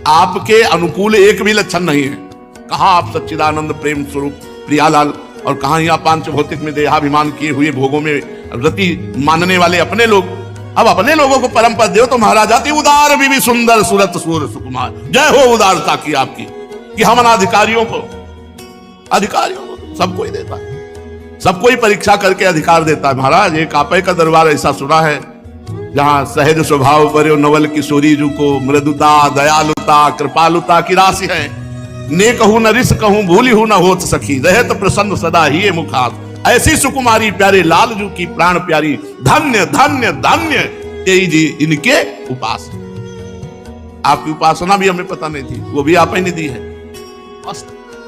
आपके अनुकूल एक भी लक्षण नहीं है। कहां आप सच्चिदानंद प्रेम स्वरूप प्रियालाल, और कहां ही आप पांच भौतिक में देहाभिमान किए हुए भोगों में रति मानने वाले अपने लोग। अब अपने लोगों को परम पद दो तो महाराज आती उदार भी सुंदर सूरत सूर सुकुमार। जय हो उदारता की आपकी, कि हम अधिकारियों को सबको ही देता है, सबको ही परीक्षा करके अधिकार देता है। महाराज एक आपे का दरबार ऐसा सुना है जहां सहज स्वभाव पर नवल किशोरी जू को मृदुता दयालुता कृपालुता की राशि है। ने कहूं न रिस कहूं भूली हूं न होत सखी, रहत प्रसन्न सदा ही मुखास। ऐसी सुकुमारी प्यारे लाल जू की प्राण प्यारी, धन्य धन्य धन्य तेई जी इनके उपास। आपकी उपासना भी हमें पता नहीं थी, वो भी आप ही ने दी है।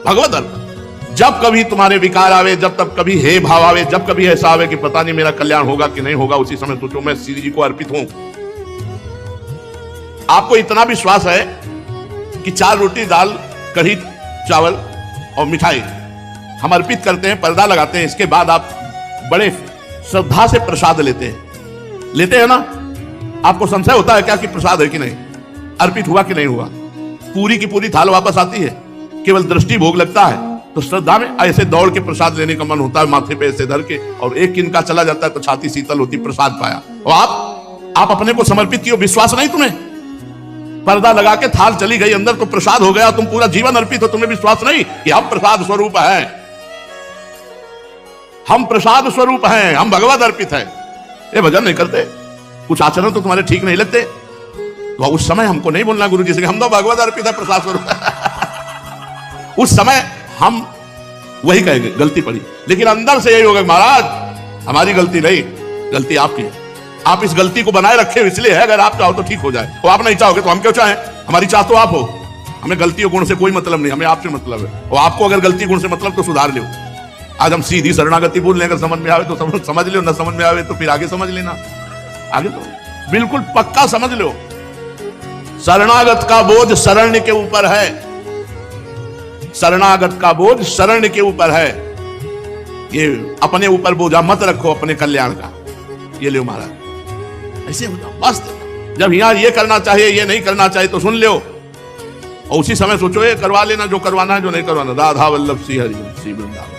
भगवत अर्पण। जब कभी तुम्हारे विकार आवे, जब तक कभी हे भाव आवे, जब कभी ऐसा आवे कि पता नहीं मेरा कल्याण होगा कि नहीं होगा, उसी समय सोचो मैं श्री जी को अर्पित हूं। आपको इतना विश्वास है कि 4 रोटी दाल कढ़ी चावल और मिठाई हम अर्पित करते हैं, पर्दा लगाते हैं, इसके बाद आप बड़े श्रद्धा से प्रसाद लेते हैं ना। आपको संशय होता है क्या कि प्रसाद है कि नहीं, अर्पित हुआ कि नहीं हुआ? पूरी की पूरी थाल वापस आती है, केवल दृष्टि भोग लगता है। तो श्रद्धा में ऐसे दौड़ के प्रसाद लेने का मन होता है, माथे पे ऐसे धर के, और एक किनका चला जाता है तो छाती शीतल होती, प्रसाद पाया। और आप अपने को समर्पित किए, विश्वास नहीं तुम्हें? पर्दा लगा के थाल चली गई अंदर तो प्रसाद हो गया, तुम पूरा जीवन अर्पित हो, तुम्हें विश्वास नहीं कि हम प्रसाद स्वरूप हैं, हम प्रसाद स्वरूप हैं, हम भगवत अर्पित हैं। ये भजन नहीं करते, कुछ आचरण तो तुम्हारे ठीक नहीं लगते, तो उस समय हमको नहीं बोलना गुरु जी से हम तो भगवत अर्पित है, प्रसाद स्वरूप। उस समय हम वही कहेंगे, गलती पड़ी। लेकिन अंदर से यही होगा महाराज हमारी गलती नहीं, गलती आपकी है। आप इस गलती को बनाए रखे इसलिए है, अगर आप चाहो तो ठीक हो जाए, और आप नहीं चाहोगे तो हम क्यों चाहें? हमारी चाह तो आप हो, हमें गलती और गुण से कोई मतलब नहीं, हमें आपसे मतलब है। और आपको अगर गलती गुण से मतलब तो सुधार लो। आज हम सीधी शरणागति बोल लें, अगर समझ में आवे तो समझ लो, ना समझ में आवे तो फिर आगे समझ लेना। आगे तो बिल्कुल पक्का समझ लो, शरणागत का बोझ शरण्य के ऊपर है, शरणागत का बोझ शरण्य के ऊपर है। ये अपने ऊपर बोझा मत रखो अपने कल्याण का। ये लो महाराज, ऐसे होता बस। जब यहां ये करना चाहिए, ये नहीं करना चाहिए तो सुन लो, और उसी समय सोचो ये करवा लेना जो करवाना है, जो नहीं करवाना। राधा वल्लभ श्री हरि श्री वृंदावन।